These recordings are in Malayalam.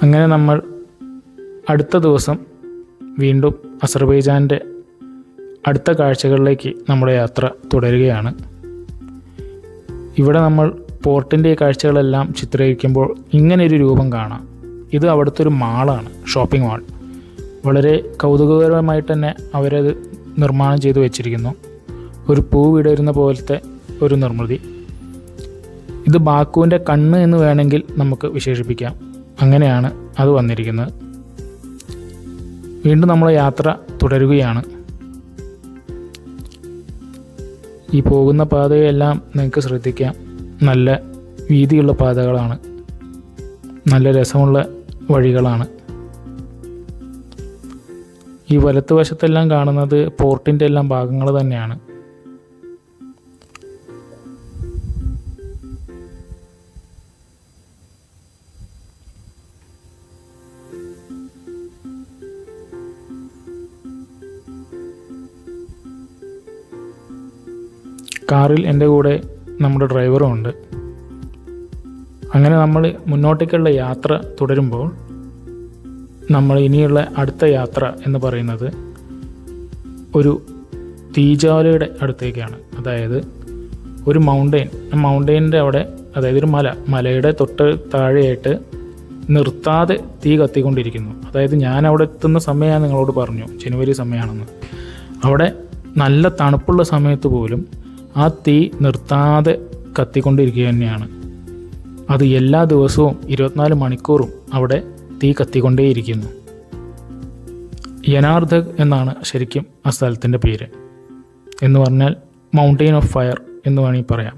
അങ്ങനെ നമ്മൾ അടുത്ത ദിവസം വീണ്ടും അസർബൈജാൻ്റെ അടുത്ത കാഴ്ചകളിലേക്ക് നമ്മുടെ യാത്ര തുടരുകയാണ്. ഇവിടെ നമ്മൾ പോർട്ടിൻ്റെ കാഴ്ചകളെല്ലാം ചിത്രീകരിക്കുമ്പോൾ ഇങ്ങനെയൊരു രൂപം കാണാം. ഇത് അവിടുത്തെ ഒരു മാളാണ്, ഷോപ്പിംഗ് മാൾ. വളരെ കൗതുകകരമായിട്ട് തന്നെ അവരത് നിർമ്മാണം ചെയ്തു വെച്ചിരിക്കുന്നു. ഒരു പൂ വിടരുന്ന പോലത്തെ ഒരു നിർമ്മിതി. ഇത് ബാക്കുവിൻ്റെ കണ്ണ് എന്ന് വേണമെങ്കിൽ നമുക്ക് വിശേഷിപ്പിക്കാം. അങ്ങനെയാണ് അത് വന്നിരിക്കുന്നത്. വീണ്ടും നമ്മൾ യാത്ര തുടരുകയാണ്. ഈ പോകുന്ന പാതയെല്ലാം നിങ്ങൾക്ക് ശ്രദ്ധിക്കാം, നല്ല വീതിയുള്ള പാതകളാണ്, നല്ല രസമുള്ള വഴികളാണ്. ഈ വലത്തുവശത്തെല്ലാം കാണുന്നത് പോർട്ടിൻ്റെ എല്ലാം ഭാഗങ്ങൾ തന്നെയാണ്. കാറിൽ എൻ്റെ കൂടെ നമ്മുടെ ഡ്രൈവറും ഉണ്ട്. അങ്ങനെ നമ്മൾ മുന്നോട്ടേക്കുള്ള യാത്ര തുടരുമ്പോൾ നമ്മൾ ഇനിയുള്ള അടുത്ത യാത്ര എന്ന് പറയുന്നത് ഒരു തീജ്വാലയുടെ അടുത്തേക്കാണ്. അതായത് ഒരു മൗണ്ടെയിൻ്റെ അവിടെ, അതായത് ഒരു മലയുടെ തൊട്ട് താഴെയായിട്ട് നിർത്താതെ തീ കത്തിക്കൊണ്ടിരിക്കുന്നു. അതായത് ഞാൻ അവിടെ എത്തുന്ന സമയമാണ്, നിങ്ങളോട് പറഞ്ഞു ജനുവരി സമയമാണെന്ന്. അവിടെ നല്ല തണുപ്പുള്ള സമയത്ത് പോലും ആ തീ നിർത്താതെ കത്തിക്കൊണ്ടിരിക്കുക തന്നെയാണ്. അത് എല്ലാ ദിവസവും 24 മണിക്കൂറും അവിടെ തീ കത്തിക്കൊണ്ടേയിരിക്കുന്നു. യനാർദഗ് എന്നാണ് ശരിക്കും ആ സ്ഥലത്തിൻ്റെ പേര്. എന്ന് പറഞ്ഞാൽ മൗണ്ടെയിൻ ഓഫ് ഫയർ എന്ന് വേണമെങ്കിൽ പറയാം.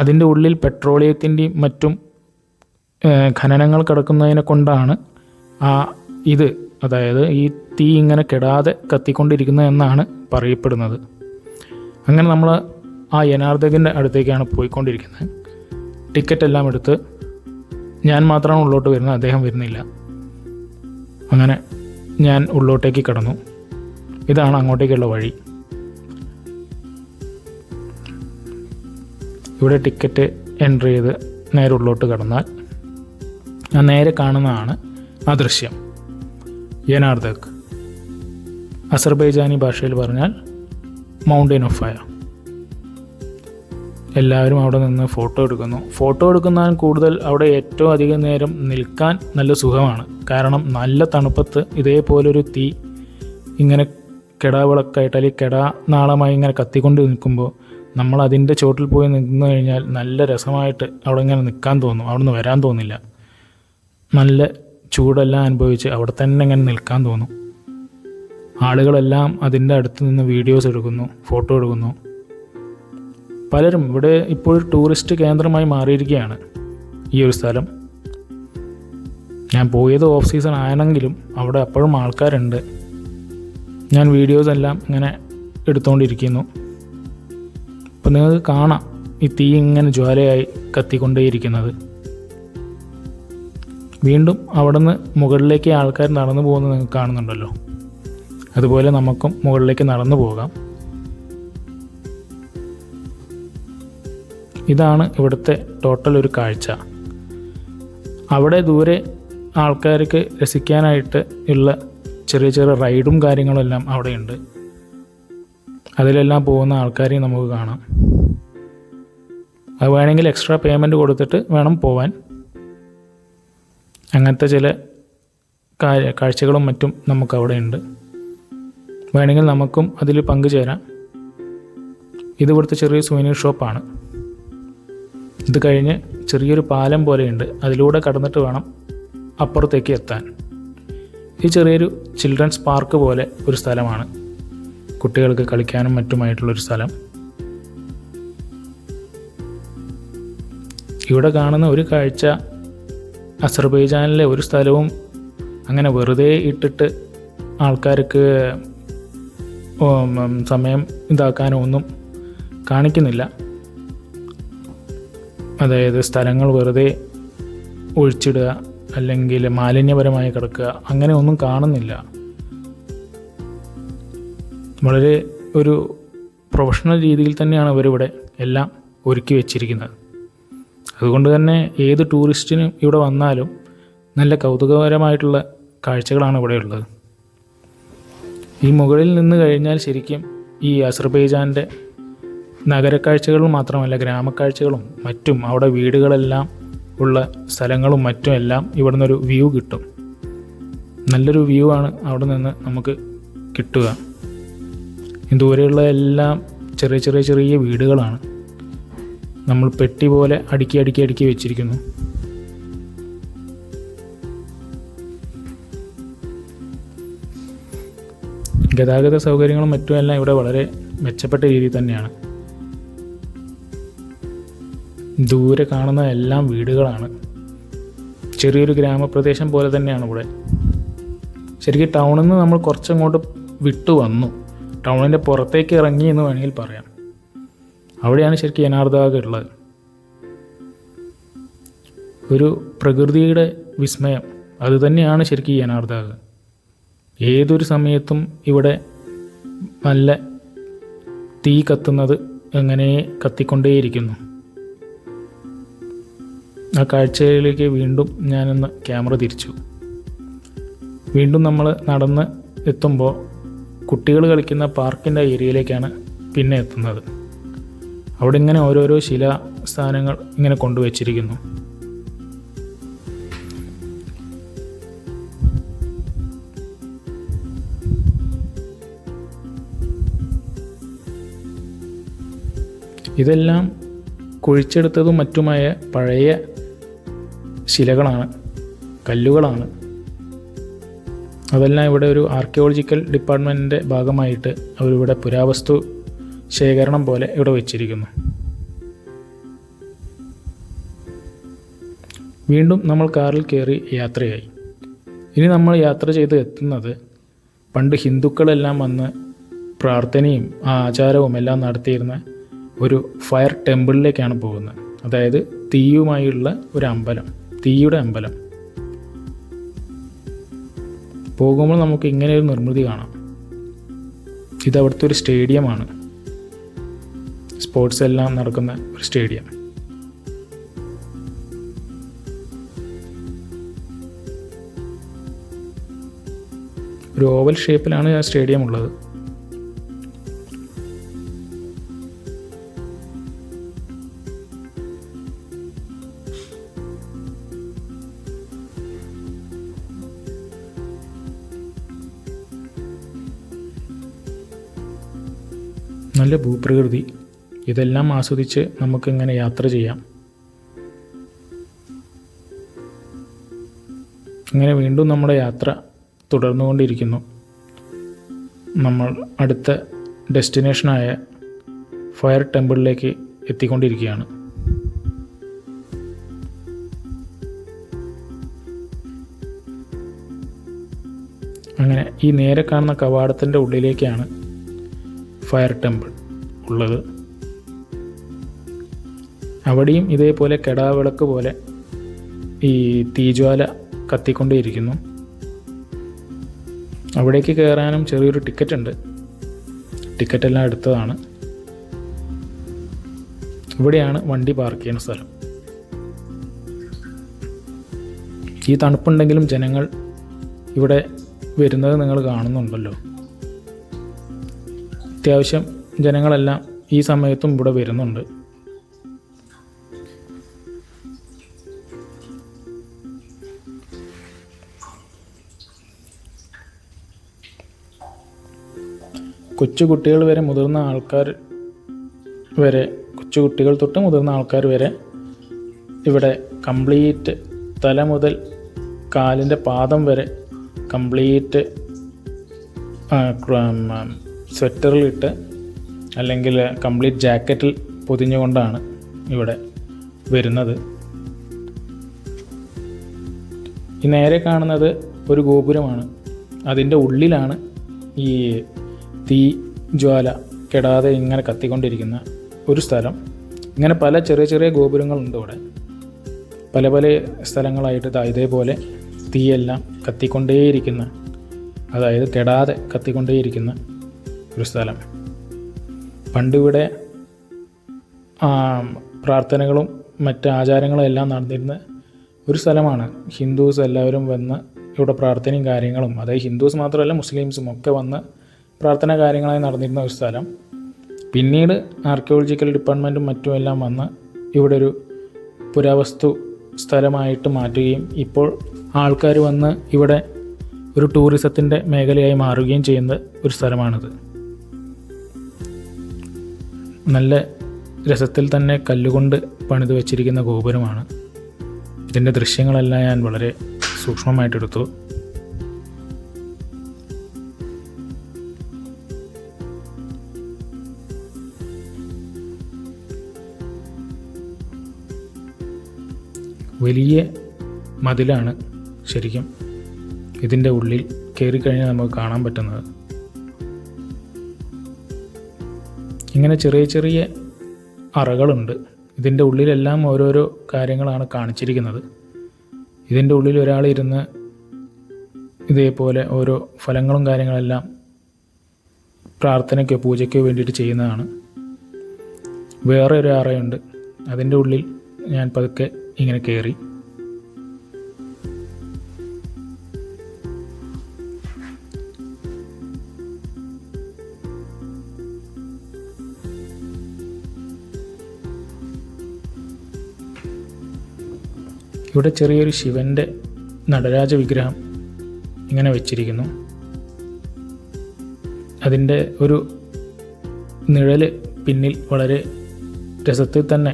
അതിൻ്റെ ഉള്ളിൽ പെട്രോളിയത്തിൻ്റെയും മറ്റും ഖനനങ്ങൾ കിടക്കുന്നതിനെ കൊണ്ടാണ് അതായത് ഈ തീ ഇങ്ങനെ കെടാതെ കത്തിക്കൊണ്ടിരിക്കുന്നത് എന്നാണ് പറയപ്പെടുന്നത്. അങ്ങനെ നമ്മൾ ആ യനാർദഗിൻ്റെ അടുത്തേക്കാണ് പോയിക്കൊണ്ടിരിക്കുന്നത്. ടിക്കറ്റ് എല്ലാം എടുത്ത് ഞാൻ മാത്രമാണ് ഉള്ളോട്ട് വരുന്നത്, അദ്ദേഹം വരുന്നില്ല. അങ്ങനെ ഞാൻ ഉള്ളോട്ടേക്ക് കടന്നു. ഇതാണ് അങ്ങോട്ടേക്കുള്ള വഴി. ഇവിടെ ടിക്കറ്റ് എൻട്രി ചെയ്ത് നേരെ ഉള്ളോട്ട് കടന്നാൽ ഞാൻ നേരെ കാണുന്നതാണ് ആ ദൃശ്യം, യനാർദഗ്. അസർബൈജാനി ഭാഷയിൽ പറഞ്ഞാൽ മൗണ്ടെയിൻ ഓഫ് ഫയർ. എല്ലാവരും അവിടെ നിന്ന് ഫോട്ടോ എടുക്കുന്നതിന് കൂടുതൽ അവിടെ ഏറ്റവും അധികം നേരം നിൽക്കാൻ നല്ല സുഖമാണ്. കാരണം നല്ല തണുപ്പത്ത് ഇതേപോലൊരു തീ ഇങ്ങനെ കെടാവിളക്കായിട്ട് അല്ലെങ്കിൽ നാളമായി ഇങ്ങനെ കത്തിക്കൊണ്ട് നിൽക്കുമ്പോൾ നമ്മൾ അതിൻ്റെ ചോട്ടിൽ പോയി നിന്നു കഴിഞ്ഞാൽ നല്ല രസമായിട്ട് അവിടെ ഇങ്ങനെ നിൽക്കാൻ തോന്നും, അവിടെ നിന്ന് വരാൻ തോന്നില്ല. നല്ല ചൂടെല്ലാം അനുഭവിച്ച് അവിടെ തന്നെ ഇങ്ങനെ നിൽക്കാൻ തോന്നും. ആളുകളെല്ലാം അതിൻ്റെ അടുത്ത് നിന്ന് വീഡിയോസ് എടുക്കുന്നു, ഫോട്ടോ എടുക്കുന്നു. പലരും ഇവിടെ ഇപ്പോൾ ടൂറിസ്റ്റ് കേന്ദ്രമായി മാറിയിരിക്കുകയാണ് ഈ ഒരു സ്ഥലം. ഞാൻ പോയത് ഓഫ് സീസൺ ആണെങ്കിലും അവിടെ അപ്പോഴും ആൾക്കാരുണ്ട്. ഞാൻ വീഡിയോസ് എല്ലാം ഇങ്ങനെ എടുത്തുകൊണ്ടിരിക്കുന്നു. അപ്പോൾ നിങ്ങൾക്ക് കാണാം ഈ തീ ഇങ്ങനെ ജ്വാലയായി കത്തിക്കൊണ്ടേയിരിക്കുന്നത്. വീണ്ടും അവിടെ നിന്ന് മുകളിലേക്ക് ആൾക്കാർ നടന്നു പോകുന്നത് നിങ്ങൾക്ക് കാണുന്നുണ്ടല്ലോ. അതുപോലെ നമുക്കും മുകളിലേക്ക് നടന്നു പോകാം. ഇതാണ് ഇവിടുത്തെ ടോട്ടൽ ഒരു കാഴ്ച. അവിടെ ദൂരെ ആൾക്കാർക്ക് രസിക്കാനായിട്ട് ഉള്ള ചെറിയ ചെറിയ റൈഡും കാര്യങ്ങളെല്ലാം അവിടെയുണ്ട്. അതിലെല്ലാം പോകുന്ന ആൾക്കാരെയും നമുക്ക് കാണാം. അത് വേണമെങ്കിൽ എക്സ്ട്രാ പേയ്മെൻറ്റ് കൊടുത്തിട്ട് വേണം പോവാൻ. അങ്ങനത്തെ ചില കാഴ്ചകളും മറ്റും നമുക്കവിടെയുണ്ട്. വേണമെങ്കിൽ നമുക്കും അതിൽ പങ്കുചേരാം. ഇത് ഇവിടുത്തെ ചെറിയ സുവനീർ ഷോപ്പാണ്. ഇത് കഴിഞ്ഞ് ചെറിയൊരു പാലം പോലെയുണ്ട്, അതിലൂടെ കടന്നിട്ട് വേണം അപ്പുറത്തേക്ക് എത്താൻ. ഈ ചെറിയൊരു ചിൽഡ്രൻസ് പാർക്ക് പോലെ ഒരു സ്ഥലമാണ്, കുട്ടികൾക്ക് കളിക്കാനും മറ്റുമായിട്ടുള്ളൊരു സ്ഥലം. ഇവിടെ കാണുന്ന ഒരു കാഴ്ച, അസർബൈജാനിലെ ഒരു സ്ഥലവും അങ്ങനെ വെറുതെ ഇട്ടിട്ട് ആൾക്കാർക്ക് സമയം ഇതാക്കാനോ ഒന്നും കാണിക്കുന്നില്ല. അതായത് സ്ഥലങ്ങൾ വെറുതെ ഒഴിച്ചിടുക അല്ലെങ്കിൽ മാലിന്യപരമായി കിടക്കുക, അങ്ങനെ ഒന്നും കാണുന്നില്ല. വളരെ ഒരു പ്രൊഫഷണൽ രീതിയിൽ തന്നെയാണ് അവരിവിടെ എല്ലാം ഒരുക്കി വെച്ചിരിക്കുന്നത്. അതുകൊണ്ട് തന്നെ ഏത് ടൂറിസ്റ്റിനും ഇവിടെ വന്നാലും നല്ല കൗതുകകരമായിട്ടുള്ള കാഴ്ചകളാണ് ഇവിടെ ഉള്ളത്. ഈ മുകളിൽ നിന്ന് കഴിഞ്ഞാൽ ശരിക്കും ഈ അസർബൈജാൻ്റെ നഗരക്കാഴ്ചകളും മാത്രമല്ല ഗ്രാമക്കാഴ്ചകളും മറ്റും അവിടെ വീടുകളെല്ലാം ഉള്ള സ്ഥലങ്ങളും മറ്റും എല്ലാം ഇവിടെ നിന്നൊരു വ്യൂ കിട്ടും. നല്ലൊരു വ്യൂ ആണ് അവിടെ നിന്ന് നമുക്ക് കിട്ടുക. ദൂരെയുള്ള എല്ലാം ചെറിയ ചെറിയ ചെറിയ വീടുകളാണ്. നമ്മൾ പെട്ടി പോലെ അടുക്കി അടുക്കി അടുക്കി വെച്ചിരിക്കുന്നു. ഗതാഗത സൗകര്യങ്ങളും മറ്റുമെല്ലാം ഇവിടെ വളരെ മെച്ചപ്പെട്ട രീതിയിൽ തന്നെയാണ്. ദൂരെ കാണുന്ന എല്ലാം വീടുകളാണ്. ചെറിയൊരു ഗ്രാമപ്രദേശം പോലെ തന്നെയാണ് ഇവിടെ. ശരിക്കും ടൗണിൽ നിന്ന് നമ്മൾ കുറച്ചങ്ങോട്ട് വിട്ടു വന്നു, ടൗണിൻ്റെ പുറത്തേക്ക് ഇറങ്ങി എന്ന് വേണമെങ്കിൽ പറയാം. അവിടെയാണ് ശരിക്കും യനാർദാഗ് ഉള്ളത്. ഒരു പ്രകൃതിയുടെ വിസ്മയം അത് തന്നെയാണ് ശരിക്കും യനാർദാഗ്. ഏതൊരു സമയത്തും ഇവിടെ നല്ല തീ കത്തുന്നത് എങ്ങനെ കത്തിക്കൊണ്ടേയിരിക്കുന്നു. ആ കാഴ്ചയിലേക്ക് വീണ്ടും ഞാനൊന്ന് ക്യാമറ തിരിച്ചു. വീണ്ടും നമ്മൾ നടന്ന് എത്തുമ്പോൾ കുട്ടികൾ കളിക്കുന്ന പാർക്കിൻ്റെ ഏരിയയിലേക്കാണ് പിന്നെ എത്തുന്നത്. അവിടെ ഇങ്ങനെ ഓരോരോ ശിലാസ്ഥാനങ്ങൾ ഇങ്ങനെ കൊണ്ടുവച്ചിരിക്കുന്നു. ഇതെല്ലാം കുഴിച്ചെടുത്തതും മറ്റുമായ പഴയ ശിലകളാണ്, കല്ലുകളാണ്. അതെല്ലാം ഇവിടെ ഒരു ആർക്കിയോളജിക്കൽ ഡിപ്പാർട്ട്മെൻറ്റിൻ്റെ ഭാഗമായിട്ട് അവരിവിടെ പുരാവസ്തു ശേഖരണം പോലെ ഇവിടെ വെച്ചിരിക്കുന്നു. വീണ്ടും നമ്മൾ കാറിൽ കയറി യാത്രയായി. ഇനി നമ്മൾ യാത്ര ചെയ്ത് എത്തുന്നത് പണ്ട് ഹിന്ദുക്കളെല്ലാം വന്ന് പ്രാർത്ഥനയും ആചാരവും എല്ലാം നടത്തിയിരുന്ന ഒരു ഫയർ ടെമ്പിളിലേക്കാണ് പോകുന്നത്. അതായത് തീയുമായുള്ള ഒരു അമ്പലം, തീയുടെ അമ്പലം. പോകുമ്പോൾ നമുക്ക് ഇങ്ങനെ ഒരു നിർമ്മിതി കാണാം. ഇതവിടുത്തെ ഒരു സ്റ്റേഡിയമാണ്, സ്പോർട്സ് എല്ലാം നടക്കുന്ന ഒരു സ്റ്റേഡിയം. ഒരു ഓവൽ ഷേപ്പിലാണ് ആ സ്റ്റേഡിയം ഉള്ളത്. നല്ല ഭൂപ്രകൃതി, ഇതെല്ലാം ആസ്വദിച്ച് നമുക്കിങ്ങനെ യാത്ര ചെയ്യാം. അങ്ങനെ വീണ്ടും നമ്മുടെ യാത്ര തുടർന്നുകൊണ്ടിരിക്കുന്നു. നമ്മൾ അടുത്ത ഡെസ്റ്റിനേഷനായ ഫയർ ടെമ്പിളിലേക്ക് എത്തിക്കൊണ്ടിരിക്കുകയാണ്. അങ്ങനെ ഈ നേരെ കാണുന്ന കവാടത്തിൻ്റെ ഉള്ളിലേക്കാണ് ഫയർ ടെമ്പിൾ ഉള്ളത്. അവിടെയും ഇതേപോലെ കെടാവിളക്ക് പോലെ ഈ തീജ്വാല കത്തിക്കൊണ്ടേയിരിക്കുന്നു. അവിടേക്ക് കയറാനും ചെറിയൊരു ടിക്കറ്റ് ഉണ്ട്. ടിക്കറ്റെല്ലാം എടുത്തതാണ്. ഇവിടെയാണ് വണ്ടി പാർക്ക് ചെയ്യുന്ന സ്ഥലം. ഈ തണുപ്പുണ്ടെങ്കിലും ജനങ്ങൾ ഇവിടെ വരുന്നത് നിങ്ങൾ കാണുന്നുണ്ടല്ലോ. അത്യാവശ്യം ജനങ്ങളെല്ലാം ഈ സമയത്തും ഇവിടെ വരുന്നുണ്ട്. കൊച്ചുകുട്ടികൾ വരെ മുതിർന്ന ആൾക്കാർ വരെ, കൊച്ചുകുട്ടികൾ തൊട്ട് മുതിർന്ന ആൾക്കാർ വരെ ഇവിടെ കംപ്ലീറ്റ് തല മുതൽ കാലിൻ്റെ പാദം വരെ കംപ്ലീറ്റ് സ്വെറ്ററിലിട്ട് അല്ലെങ്കിൽ കംപ്ലീറ്റ് ജാക്കറ്റിൽ പൊതിഞ്ഞുകൊണ്ടാണ് ഇവിടെ വരുന്നത്. ഈ നേരെ കാണുന്നത് ഒരു ഗോപുരമാണ്. അതിൻ്റെ ഉള്ളിലാണ് ഈ തീ ജ്വാല കെടാതെ ഇങ്ങനെ കത്തിക്കൊണ്ടിരിക്കുന്ന ഒരു സ്ഥലം. ഇങ്ങനെ പല ചെറിയ ചെറിയ ഗോപുരങ്ങളുണ്ട് ഇവിടെ. പല പല സ്ഥലങ്ങളായിട്ട് ഇതേപോലെ തീയെല്ലാം കത്തിക്കൊണ്ടേയിരിക്കുന്ന, അതായത് കെടാതെ കത്തിക്കൊണ്ടേയിരിക്കുന്ന ഒരു സ്ഥലം. പണ്ടിവിടെ പ്രാർത്ഥനകളും മറ്റ് ആചാരങ്ങളെല്ലാം നടന്നിരുന്ന ഒരു സ്ഥലമാണ്. ഹിന്ദുസ് എല്ലാവരും വന്ന് ഇവിടെ പ്രാർത്ഥനയും കാര്യങ്ങളും, അതായത് ഹിന്ദുസ് മാത്രമല്ല മുസ്ലിംസും ഒക്കെ വന്ന് പ്രാർത്ഥന കാര്യങ്ങളായി നടന്നിരുന്ന ഒരു സ്ഥലം. പിന്നീട് ആർക്കിയോളജിക്കൽ ഡിപ്പാർട്ട്മെൻറ്റും മറ്റുമെല്ലാം വന്ന് ഇവിടെ ഒരു പുരാവസ്തു സ്ഥലമായിട്ട് മാറ്റുകയും ഇപ്പോൾ ആൾക്കാർ വന്ന് ഇവിടെ ഒരു ടൂറിസത്തിൻ്റെ മേഖലയായി മാറുകയും ചെയ്യുന്ന ഒരു സ്ഥലമാണിത്. നല്ല രസത്തിൽ തന്നെ കല്ലുകൊണ്ട് പണിത് വച്ചിരിക്കുന്ന ഗോപുരമാണ്. ഇതിൻ്റെ ദൃശ്യങ്ങളെല്ലാം ഞാൻ വളരെ സൂക്ഷ്മമായിട്ടെടുത്തു. വലിയ മതിലാണ് ശരിക്കും ഇതിൻ്റെ ഉള്ളിൽ കയറിക്കഴിഞ്ഞാൽ നമുക്ക് കാണാൻ പറ്റുന്നത്. ഇങ്ങനെ ചെറിയ ചെറിയ അറകളുണ്ട്. ഇതിൻ്റെ ഉള്ളിലെല്ലാം ഓരോരോ കാര്യങ്ങളാണ് കാണിച്ചിരിക്കുന്നത്. ഇതിൻ്റെ ഉള്ളിൽ ഒരാളിരുന്ന് ഇതേപോലെ ഓരോ ഫലങ്ങളും കാര്യങ്ങളെല്ലാം പ്രാർത്ഥനയ്ക്കോ പൂജയ്ക്കോ വേണ്ടിയിട്ട് ചെയ്യുന്നതാണ്. വേറെ ഒരു അറയുണ്ട്. അതിൻ്റെ ഉള്ളിൽ ഞാൻ പതുക്കെ ഇങ്ങനെ കയറി. ഇവിടെ ചെറിയൊരു ശിവൻ്റെ നടരാജ വിഗ്രഹം ഇങ്ങനെ വെച്ചിരിക്കുന്നു. അതിൻ്റെ ഒരു നിഴൽ പിന്നിൽ വളരെ രസത്തിൽ തന്നെ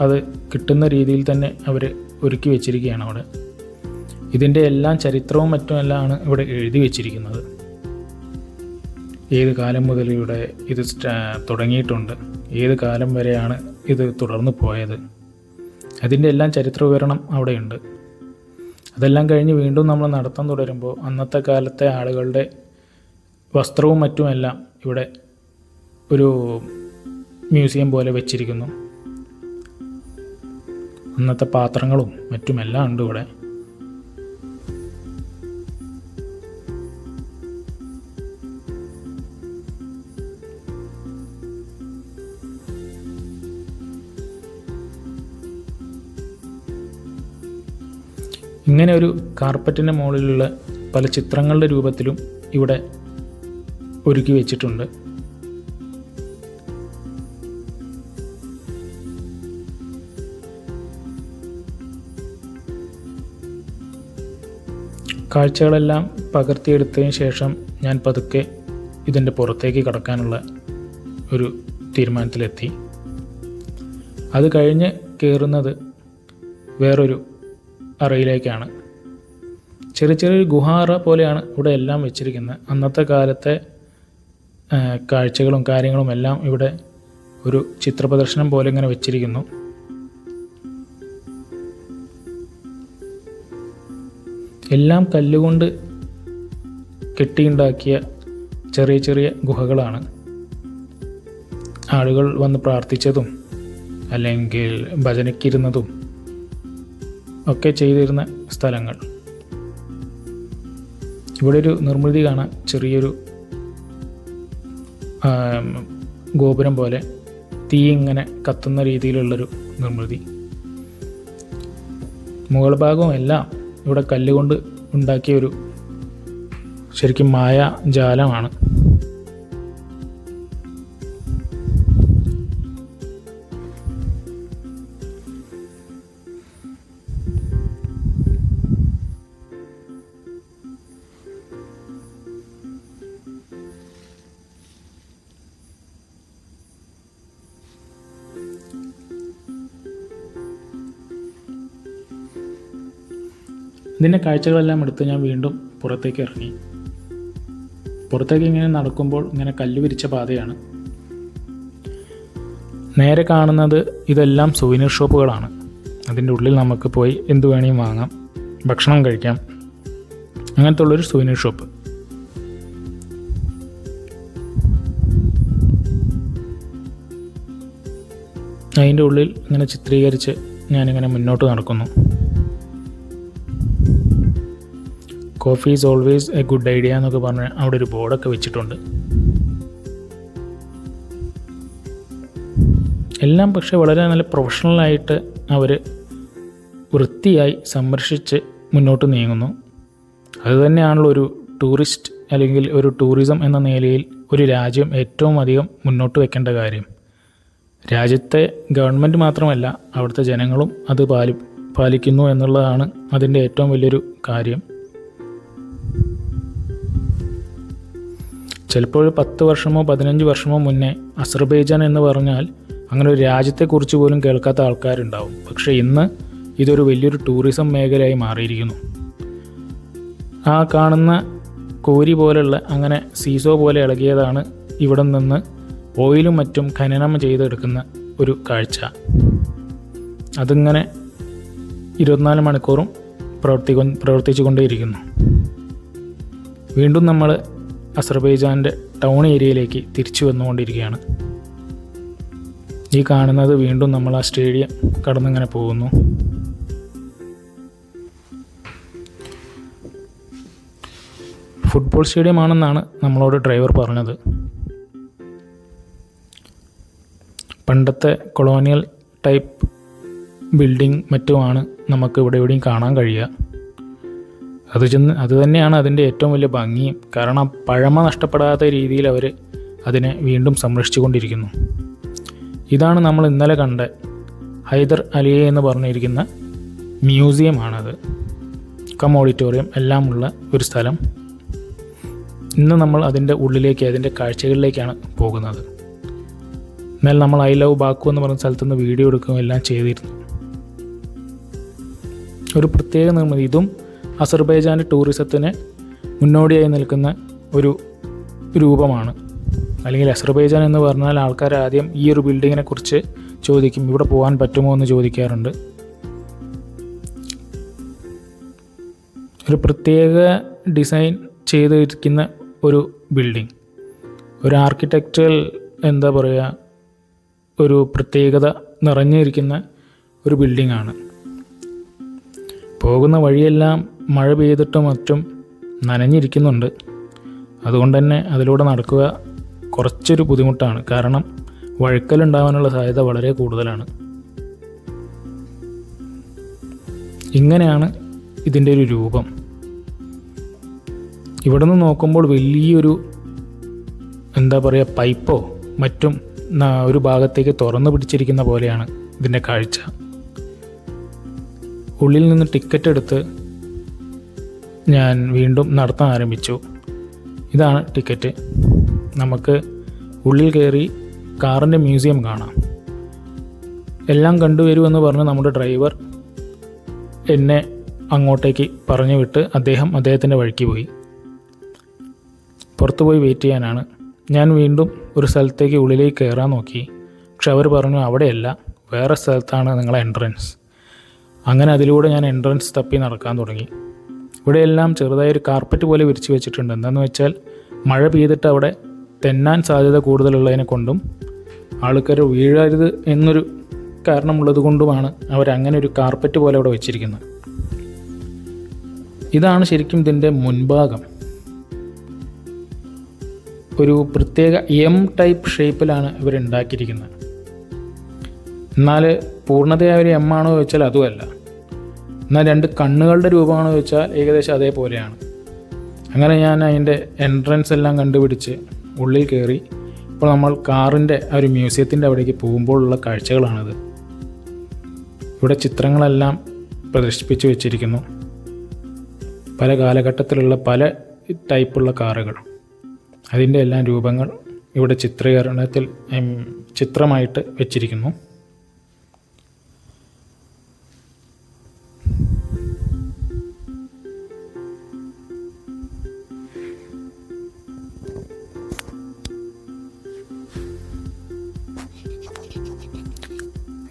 അത് കിട്ടുന്ന രീതിയിൽ തന്നെ അവർ ഒരുക്കി വെച്ചിരിക്കുകയാണ് അവിടെ. ഇതിൻ്റെ എല്ലാം ചരിത്രവും മറ്റുമെല്ലാമാണ് ഇവിടെ എഴുതി വെച്ചിരിക്കുന്നത്. ഏത് കാലം മുതൽ ഇവിടെ ഇത് തുടങ്ങിയിട്ടുണ്ട്, ഏത് കാലം വരെയാണ് ഇത് തുടർന്നു പോയത്, അതിൻ്റെ എല്ലാം ചരിത്ര വിവരണം അവിടെയുണ്ട്. അതെല്ലാം കഴിഞ്ഞ് വീണ്ടും നമ്മൾ നടത്തം തുടരുമ്പോൾ അന്നത്തെ കാലത്തെ ആളുകളുടെ വസ്ത്രവും മറ്റുമെല്ലാം ഇവിടെ ഒരു മ്യൂസിയം പോലെ വെച്ചിരിക്കുന്നു. അന്നത്തെ പാത്രങ്ങളും മറ്റുമെല്ലാം ഉണ്ട് ഇവിടെ. ഇങ്ങനെ ഒരു കാർപ്പറ്റിൻ്റെ മുകളിലുള്ള പല ചിത്രങ്ങളുടെ രൂപത്തിലും ഇവിടെ ഒരുക്കി വെച്ചിട്ടുണ്ട്. കാഴ്ചകളെല്ലാം പകർത്തിയെടുത്തതിന് ശേഷം ഞാൻ പതുക്കെ ഇതിൻ്റെ പുറത്തേക്ക് കടക്കാനുള്ള ഒരു തീരുമാനത്തിലെത്തി. അത് കഴിഞ്ഞ് കയറുന്നത് വേറൊരു അറയിലേക്കാണ്. ചെറിയ ചെറിയൊരു ഗുഹാറ പോലെയാണ് ഇവിടെ എല്ലാം വെച്ചിരിക്കുന്നത്. അന്നത്തെ കാലത്തെ കാഴ്ചകളും കാര്യങ്ങളും എല്ലാം ഇവിടെ ഒരു ചിത്രപ്രദർശനം പോലെ ഇങ്ങനെ വെച്ചിരിക്കുന്നു. എല്ലാം കല്ലുകൊണ്ട് കെട്ടിയുണ്ടാക്കിയ ചെറിയ ചെറിയ ഗുഹകളാണ്. ആളുകൾ വന്ന് പ്രാർത്ഥിച്ചതും അല്ലെങ്കിൽ ഭജനയ്ക്കിരുന്നതും ഒക്കെ ചെയ്തിരുന്ന സ്ഥലങ്ങൾ. ഇവിടെ ഒരു നിർമ്മിതി കാണാം. ചെറിയൊരു ഗോപുരം പോലെ തീ ഇങ്ങനെ കത്തുന്ന രീതിയിലുള്ളൊരു നിർമ്മിതി. മുകൾ ഭാഗവും എല്ലാം ഇവിടെ കല്ലുകൊണ്ട് ഉണ്ടാക്കിയ ഒരു ശരിക്കും മായാജാലമാണ്. ഇതിൻ്റെ കാഴ്ചകളെല്ലാം എടുത്ത് ഞാൻ വീണ്ടും പുറത്തേക്ക് ഇറങ്ങി. പുറത്തേക്ക് ഇങ്ങനെ നടക്കുമ്പോൾ ഇങ്ങനെ കല്ല് വിരിച്ച പാതയാണ്. നേരെ കാണുന്നത് ഇതെല്ലാം സുവനീർ ഷോപ്പുകളാണ്. അതിൻ്റെ ഉള്ളിൽ നമുക്ക് പോയി എന്ത് വേണമെങ്കിലും വാങ്ങാം, ഭക്ഷണം കഴിക്കാം. അങ്ങനത്തെ ഉള്ളൊരു സുവനീർ ഷോപ്പ്. അതിൻ്റെ ഉള്ളിൽ ഇങ്ങനെ ചിത്രീകരിച്ച് ഞാനിങ്ങനെ മുന്നോട്ട് നടക്കുന്നു. Coffee is always A good idea എന്നൊക്കെ പറഞ്ഞ് അവിടെ ഒരു ബോർഡൊക്കെ വെച്ചിട്ടുണ്ട്. എല്ലാം പക്ഷേ വളരെ നല്ല പ്രൊഫഷണലായിട്ട് അവർ വൃത്തിയായി സംരക്ഷിച്ച് മുന്നോട്ട് നീങ്ങുന്നു. അതുതന്നെയാണല്ലോ ഒരു ടൂറിസ്റ്റ് അല്ലെങ്കിൽ ഒരു ടൂറിസം എന്ന നിലയിൽ ഒരു രാജ്യം ഏറ്റവും അധികം മുന്നോട്ട് വെക്കേണ്ട കാര്യം. രാജ്യത്തെ ഗവൺമെൻറ് മാത്രമല്ല, അവിടുത്തെ ജനങ്ങളും അത് പാലിക്കുന്നു എന്നുള്ളതാണ് അതിൻ്റെ ഏറ്റവും വലിയൊരു കാര്യം. ചിലപ്പോൾ 10 വർഷമോ 15 വർഷമോ മുന്നേ അസർബൈജാൻ എന്ന് പറഞ്ഞാൽ അങ്ങനെ ഒരു രാജ്യത്തെക്കുറിച്ച് പോലും കേൾക്കാത്ത ആൾക്കാരുണ്ടാവും. പക്ഷേ ഇന്ന് ഇതൊരു വലിയൊരു ടൂറിസം മേഖലയായി മാറിയിരിക്കുന്നു. ആ കാണുന്ന കോരി പോലുള്ള അങ്ങനെ സീസോ പോലെ ഇളകിയതാണ് ഇവിടെ നിന്ന് ഓയിലും മറ്റും ഖനനം ചെയ്തെടുക്കുന്ന ഒരു കാഴ്ച. അതിങ്ങനെ 24 മണിക്കൂറും പ്രവർത്തിച്ചു കൊണ്ടേയിരിക്കുന്നു. വീണ്ടും നമ്മൾ അസർബൈജാൻ്റെ ടൗൺ ഏരിയയിലേക്ക് തിരിച്ചു വന്നുകൊണ്ടിരിക്കുകയാണ്. ഈ കാണുന്നത് വീണ്ടും നമ്മൾ ആ സ്റ്റേഡിയം കടന്നിങ്ങനെ പോകുന്നു. ഫുട്ബോൾ സ്റ്റേഡിയം ആണെന്നാണ് നമ്മളോട് ഡ്രൈവർ പറഞ്ഞത്. പണ്ടത്തെ കൊളോണിയൽ ടൈപ്പ് ബിൽഡിംഗ് മറ്റുമാണ് നമുക്ക് ഇവിടെ എവിടെയും കാണാൻ കഴിയുക. അത് തന്നെയാണ് അതിൻ്റെ ഏറ്റവും വലിയ ഭംഗിയും. കാരണം പഴമ നഷ്ടപ്പെടാത്ത രീതിയിൽ അവർ അതിനെ വീണ്ടും സംരക്ഷിച്ചു കൊണ്ടിരിക്കുന്നു. ഇതാണ് നമ്മൾ ഇന്നലെ കണ്ട ഹൈദർ അലിയെ എന്ന് പറഞ്ഞിരിക്കുന്ന മ്യൂസിയമാണത്. ഓഡിറ്റോറിയം എല്ലാമുള്ള ഒരു സ്ഥലം. ഇന്ന് നമ്മൾ അതിൻ്റെ ഉള്ളിലേക്ക്, അതിൻ്റെ കാഴ്ചകളിലേക്കാണ് പോകുന്നത്. എന്നാൽ നമ്മൾ ഐ ലവ് ബാക്കു എന്ന് പറഞ്ഞ സ്ഥലത്തുനിന്ന് വീഡിയോ എടുക്കുകയും എല്ലാം ചെയ്തിരുന്നു. ഒരു പ്രത്യേക നിർമ്മിതി. ഇതും അസർബൈജാൻ്റെ ടൂറിസത്തിന് മുന്നോടിയായി നിൽക്കുന്ന ഒരു രൂപമാണ്. അല്ലെങ്കിൽ അസർബൈജാൻ എന്ന് പറഞ്ഞാൽ ആൾക്കാർ ആദ്യം ഈ ഒരു ബിൽഡിങ്ങിനെ കുറിച്ച് ചോദിക്കും, ഇവിടെ പോകാൻ പറ്റുമോ എന്ന് ചോദിക്കാറുണ്ട്. ഒരു പ്രത്യേക ഡിസൈൻ ചെയ്തിരിക്കുന്ന ഒരു ബിൽഡിംഗ്, ഒരു ആർക്കിടെക്ചറൽ എന്താ പറയുക, ഒരു പ്രത്യേകത നിറഞ്ഞിരിക്കുന്ന ഒരു ബിൽഡിങ്ങാണ്. പോകുന്ന വഴിയെല്ലാം മഴ പെയ്തിട്ടും മറ്റും നനഞ്ഞിരിക്കുന്നുണ്ട്. അതുകൊണ്ട് തന്നെ അതിലൂടെ നടക്കുക കുറച്ചൊരു ബുദ്ധിമുട്ടാണ്. കാരണം വഴുക്കലുണ്ടാകാനുള്ള സാധ്യത വളരെ കൂടുതലാണ്. ഇങ്ങനെയാണ് ഇതിൻ്റെ ഒരു രൂപം. ഇവിടെ നിന്ന് നോക്കുമ്പോൾ വലിയൊരു എന്താ പറയുക, പൈപ്പോ മറ്റും ഒരു ഭാഗത്തേക്ക് തുറന്നു പിടിച്ചിരിക്കുന്ന പോലെയാണ് ഇതിൻ്റെ കാഴ്ച. ഉള്ളിൽ നിന്ന് ടിക്കറ്റ് എടുത്ത് ഞാൻ വീണ്ടും നടത്താൻ ആരംഭിച്ചു. ഇതാണ് ടിക്കറ്റ്. നമുക്ക് ഉള്ളിൽ കയറി കാറിൻ്റെ മ്യൂസിയം കാണാം. എല്ലാം കണ്ടുവരുമെന്ന് പറഞ്ഞ് നമ്മുടെ ഡ്രൈവർ എന്നെ അങ്ങോട്ടേക്ക് പറഞ്ഞു വിട്ട് അദ്ദേഹത്തിൻ്റെ വഴിക്ക് പോയി. പുറത്ത് പോയി വെയിറ്റ് ചെയ്യാനാണ്. ഞാൻ വീണ്ടും ഒരു സ്ഥലത്തേക്ക് ഉള്ളിലേക്ക് കയറാൻ നോക്കി. പക്ഷെ അവർ പറഞ്ഞു അവിടെയല്ല, വേറെ സ്ഥലത്താണ് നിങ്ങളെ എൻട്രൻസ്. അങ്ങനെ അതിലൂടെ ഞാൻ എൻട്രൻസ് തപ്പി നടക്കാൻ തുടങ്ങി. ഇവിടെയെല്ലാം ചെറുതായൊരു കാർപ്പറ്റ് പോലെ വിരിച്ച് വെച്ചിട്ടുണ്ട്. എന്താണെന്ന് വെച്ചാൽ മഴ പെയ്തിട്ട് അവിടെ തെന്നാൻ സാധ്യത കൂടുതലുള്ളതിനെ കൊണ്ടും ആൾക്കാർ വീഴരുത് എന്നൊരു കാരണമുള്ളത് കൊണ്ടുമാണ് അവരങ്ങനെ ഒരു കാർപ്പറ്റ് പോലെ അവിടെ വെച്ചിരിക്കുന്നത്. ഇതാണ് ശരിക്കും ഇതിൻ്റെ മുൻഭാഗം. ഒരു പ്രത്യേക എം ടൈപ്പ് ഷേപ്പിലാണ് ഇവരുണ്ടാക്കിയിരിക്കുന്നത്. എന്നാൽ പൂർണ്ണതയായ ഒരു എം ആണോ ചോദിച്ചാൽ അതുമല്ല. എന്നാൽ 2 കണ്ണുകളുടെ രൂപമാണോ ചോദിച്ചാൽ ഏകദേശം അതേപോലെയാണ്. അങ്ങനെ ഞാൻ അതിൻ്റെ എൻട്രൻസ് എല്ലാം കണ്ടുപിടിച്ച് ഉള്ളിൽ കയറി. ഇപ്പോൾ നമ്മൾ കാറിൻ്റെ ആ ഒരു മ്യൂസിയത്തിൻ്റെ അവിടേക്ക് പോകുമ്പോഴുള്ള കാഴ്ചകളാണിത്. ഇവിടെ ചിത്രങ്ങളെല്ലാം പ്രദർശിപ്പിച്ച് വെച്ചിരിക്കുന്നു. പല കാലഘട്ടത്തിലുള്ള പല ടൈപ്പുള്ള കാറുകൾ, അതിൻ്റെ എല്ലാം രൂപങ്ങൾ ഇവിടെ ചിത്രമായിട്ട് വെച്ചിരിക്കുന്നു.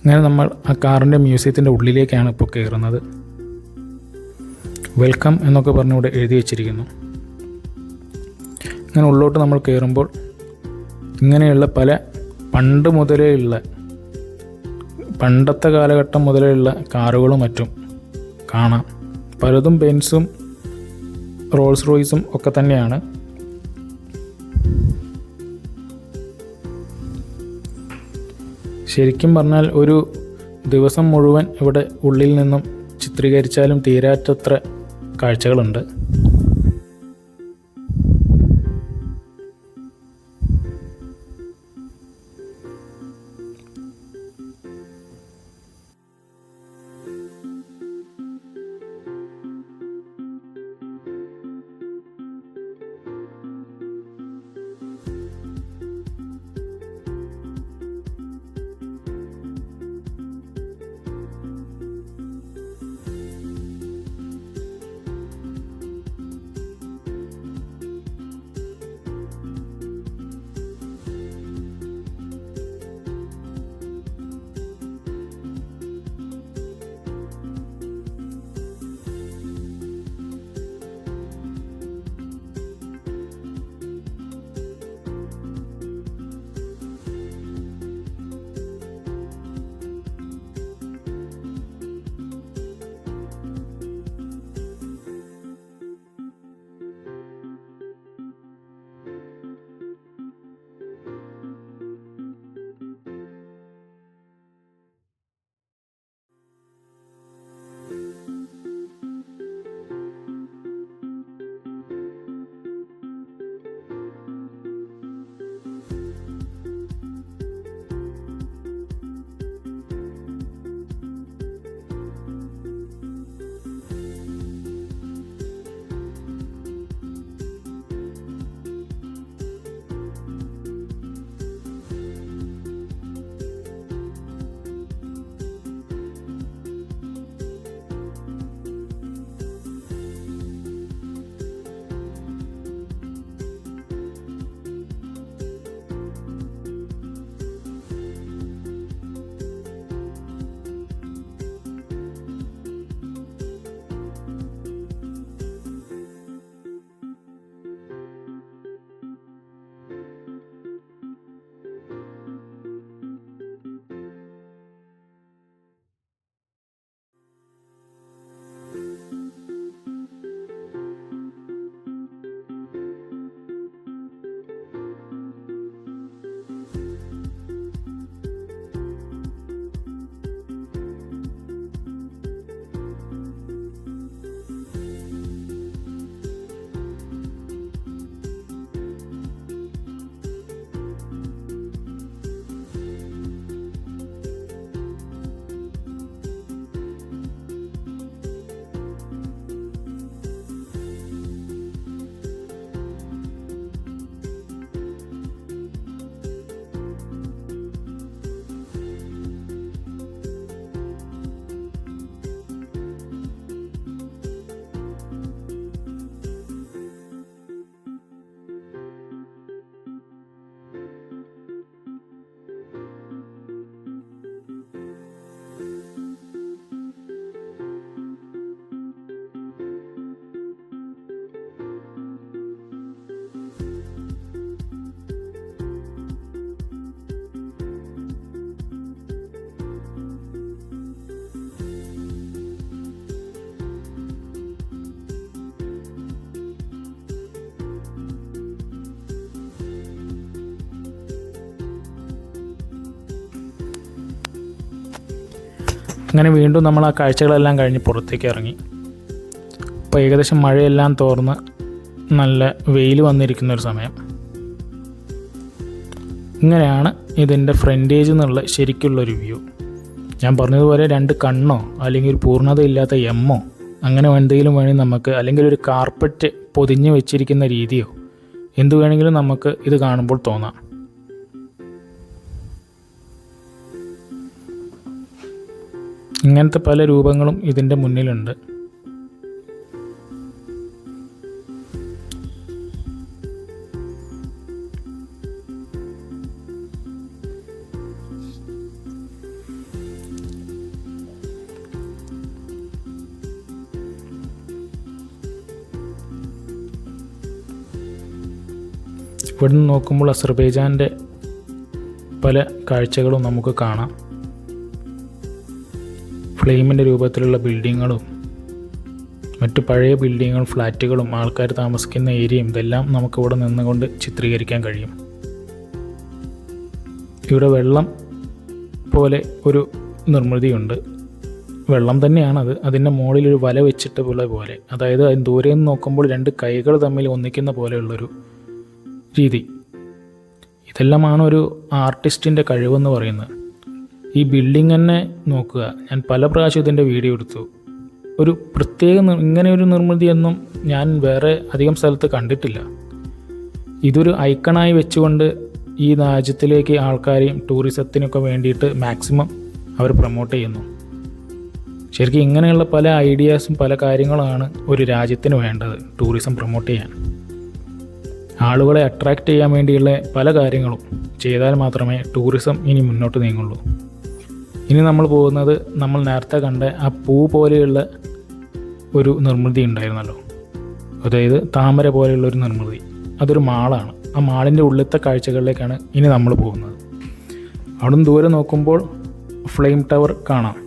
അങ്ങനെ നമ്മൾ ആ കാറിൻ്റെ മ്യൂസിയത്തിൻ്റെ ഉള്ളിലേക്കാണ് ഇപ്പോൾ കയറുന്നത്. വെൽക്കം എന്നൊക്കെ പറഞ്ഞ് ഇവിടെ എഴുതി വച്ചിരിക്കുന്നു. അങ്ങനെ ഉള്ളോട്ട് നമ്മൾ കയറുമ്പോൾ ഇങ്ങനെയുള്ള പല പണ്ടത്തെ കാലഘട്ടം മുതലേ ഉള്ള കാറുകളും മറ്റും കാണാം. പലതും ബെൻസും റോൾസ് റോയ്സും ഒക്കെ തന്നെയാണ്. ശരിക്കും പറഞ്ഞാൽ ഒരു ദിവസം മുഴുവൻ ഇവിടെ ഉള്ളിൽ നിന്നും ചിത്രീകരിച്ചാലും തീരാത്തത്ര കാഴ്ചകളുണ്ട്. അങ്ങനെ വീണ്ടും നമ്മൾ ആ കാഴ്ചകളെല്ലാം കഴിഞ്ഞ് പുറത്തേക്ക് ഇറങ്ങി. അപ്പോൾ ഏകദേശം മഴയെല്ലാം തോർന്ന് നല്ല വെയിൽ വന്നിരിക്കുന്നൊരു സമയം. ഇങ്ങനെയാണ് ഇതിൻ്റെ ഫ്രണ്ടേജ് എന്നുള്ള ശരിക്കുള്ളൊരു വ്യൂ. ഞാൻ പറഞ്ഞതുപോലെ 2 കണ്ണോ അല്ലെങ്കിൽ ഒരു പൂർണ്ണതയില്ലാത്ത എമ്മോ അങ്ങനെ എന്തെങ്കിലും വേണമെങ്കിൽ നമുക്ക്, അല്ലെങ്കിൽ ഒരു കാർപ്പറ്റ് പൊതിഞ്ഞ് വെച്ചിരിക്കുന്ന രീതിയോ എന്തു വേണമെങ്കിലും നമുക്ക് ഇത് കാണുമ്പോൾ തോന്നാം. ഇങ്ങനത്തെ പല രൂപങ്ങളും ഇതിൻ്റെ മുന്നിലുണ്ട്. ഇവിടുന്ന് നോക്കുമ്പോൾ അസർബൈജാൻ്റെ പല കാഴ്ചകളും നമുക്ക് കാണാം. ഫ്ലെയിമിൻ്റെ രൂപത്തിലുള്ള ബിൽഡിങ്ങുകളും മറ്റു പഴയ ബിൽഡിങ്ങുകളും ഫ്ലാറ്റുകളും ആൾക്കാർ താമസിക്കുന്ന ഏരിയയും ഇതെല്ലാം നമുക്കിവിടെ നിന്നുകൊണ്ട് ചിത്രീകരിക്കാൻ കഴിയും. ഇവിടെ വെള്ളം പോലെ ഒരു നിർമ്മിതിയുണ്ട്. വെള്ളം തന്നെയാണത്. അതിൻ്റെ മുകളിലൊരു വല വെച്ചിട്ട് പോലെ, അതായത് അതിന് ദൂരെ നിന്ന് നോക്കുമ്പോൾ രണ്ട് കൈകൾ തമ്മിൽ ഒന്നിക്കുന്ന പോലെയുള്ളൊരു രീതി. ഇതെല്ലാമാണ് ഒരു ആർട്ടിസ്റ്റിൻ്റെ കഴിവെന്ന് പറയുന്നത്. ഈ ബിൽഡിംഗ് തന്നെ നോക്കുക, ഞാൻ പല പ്രാവശ്യം ഇതിൻ്റെ വീഡിയോ എടുത്തു. ഒരു പ്രത്യേക ഇങ്ങനെ ഒരു നിർമ്മിതിയൊന്നും ഞാൻ വേറെ അധികം സ്ഥലത്ത് കണ്ടിട്ടില്ല. ഇതൊരു ഐക്കണായി വെച്ചുകൊണ്ട് ഈ രാജ്യത്തിലേക്ക് ആൾക്കാരെയും ടൂറിസത്തിനൊക്കെ വേണ്ടിയിട്ട് മാക്സിമം അവർ പ്രൊമോട്ട് ചെയ്യുന്നു. ശരിക്കും ഇങ്ങനെയുള്ള പല ഐഡിയാസും പല കാര്യങ്ങളാണ് ഒരു രാജ്യത്തിന് വേണ്ടത് ടൂറിസം പ്രൊമോട്ട് ചെയ്യാൻ. ആളുകളെ അട്രാക്റ്റ് ചെയ്യാൻ വേണ്ടിയുള്ള പല കാര്യങ്ങളും ചെയ്താൽ മാത്രമേ ടൂറിസം ഇനി മുന്നോട്ട് നീങ്ങുള്ളൂ. ഇനി നമ്മൾ പോകുന്നത് നമ്മൾ നേരത്തെ കണ്ട ആ പൂ പോലെയുള്ള ഒരു നിർമ്മിതി ഉണ്ടായിരുന്നല്ലോ, അതായത് താമര പോലെയുള്ളൊരു നിർമ്മിതി. അതൊരു മാളാണ്. ആ മാളിൻ്റെ ഉള്ളിലത്തെ കാഴ്ചകളിലേക്കാണ് ഇനി നമ്മൾ പോകുന്നത്. അവിടുന്ന് ദൂരെ നോക്കുമ്പോൾ ഫ്ലെയിം ടവർ കാണാം.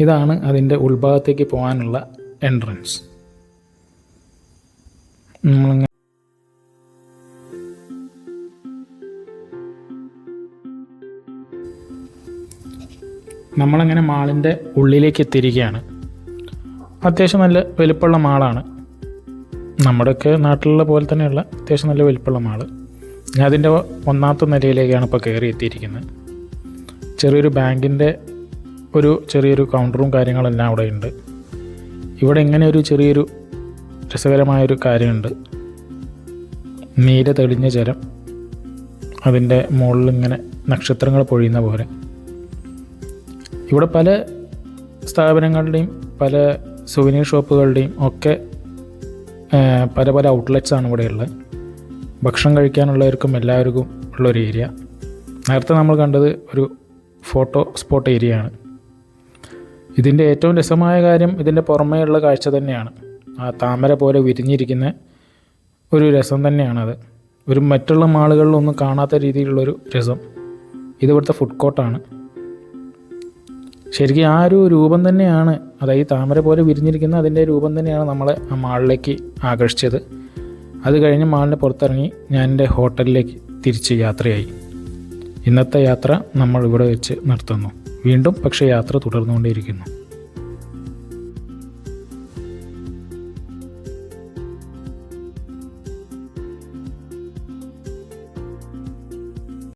ഇതാണ് അതിൻ്റെ ഉൾഭാഗത്തേക്ക് പോകാനുള്ള എൻട്രൻസ്. നമ്മളങ്ങനെ മാളിൻ്റെ ഉള്ളിലേക്ക് എത്തിയിരിക്കുകയാണ്. അത്യാവശ്യം നല്ല വലിപ്പമുള്ള മാളാണ്. നമ്മുടെയൊക്കെ നാട്ടിലുള്ള പോലെ തന്നെയുള്ള അത്യാവശ്യം നല്ല വലിപ്പമുള്ള മാള്. ഞാൻ അതിൻ്റെ 1ാമത്തെ നിലയിലേക്കാണ് ഇപ്പോൾ കയറി എത്തിയിരിക്കുന്നത്. ചെറിയൊരു ബാങ്കിൻ്റെ ചെറിയൊരു കൗണ്ടറും കാര്യങ്ങളെല്ലാം അവിടെ ഉണ്ട്. ഇവിടെ ഇങ്ങനെ ഒരു ചെറിയൊരു രസകരമായൊരു കാര്യമുണ്ട്. നീല തെളിഞ്ഞ ജലം, അതിൻ്റെ മുകളിൽ ഇങ്ങനെ നക്ഷത്രങ്ങൾ പൊഴിയുന്ന പോലെ. ഇവിടെ പല സ്ഥാപനങ്ങളുടെയും പല സുവനീർ ഷോപ്പുകളുടെയും ഒക്കെ പല ഔട്ട്ലെറ്റ്സാണ് ഇവിടെയുള്ളത്. ഭക്ഷണം കഴിക്കാനുള്ളവർക്കും എല്ലാവർക്കും ഉള്ളൊരു ഏരിയ. നേരത്തെ നമ്മൾ കണ്ടത് ഒരു ഫോട്ടോ സ്പോട്ട് ഏരിയയാണ്. ഇതിൻ്റെ ഏറ്റവും രസമായ കാര്യം ഇതിൻ്റെ പുറമേയുള്ള കാഴ്ച തന്നെയാണ്. ആ താമര പോലെ വിരിഞ്ഞിരിക്കുന്ന ഒരു രസം തന്നെയാണത്. ഒരു മറ്റുള്ള മാളുകളിലൊന്നും കാണാത്ത രീതിയിലുള്ളൊരു രസം. ഇതിവിടുത്തെ ഫുഡ് കോർട്ടാണ്. ശരിക്കും ആ ഒരു രൂപം തന്നെയാണ്, അതായത് താമര പോലെ വിരിഞ്ഞിരിക്കുന്ന അതിൻ്റെ രൂപം തന്നെയാണ് നമ്മളെ ആ മാളിലേക്ക് ആകർഷിച്ചത്. അത് കഴിഞ്ഞ് മാളിൻ്റെ പുറത്തിറങ്ങി ഞാൻ എൻ്റെ ഹോട്ടലിലേക്ക് തിരിച്ച് യാത്രയായി. ഇന്നത്തെ യാത്ര നമ്മൾ ഇവിടെ വെച്ച് നിർത്തുന്നു. വീണ്ടും പക്ഷേ യാത്ര തുടർന്നുകൊണ്ടേയിരിക്കുന്നു.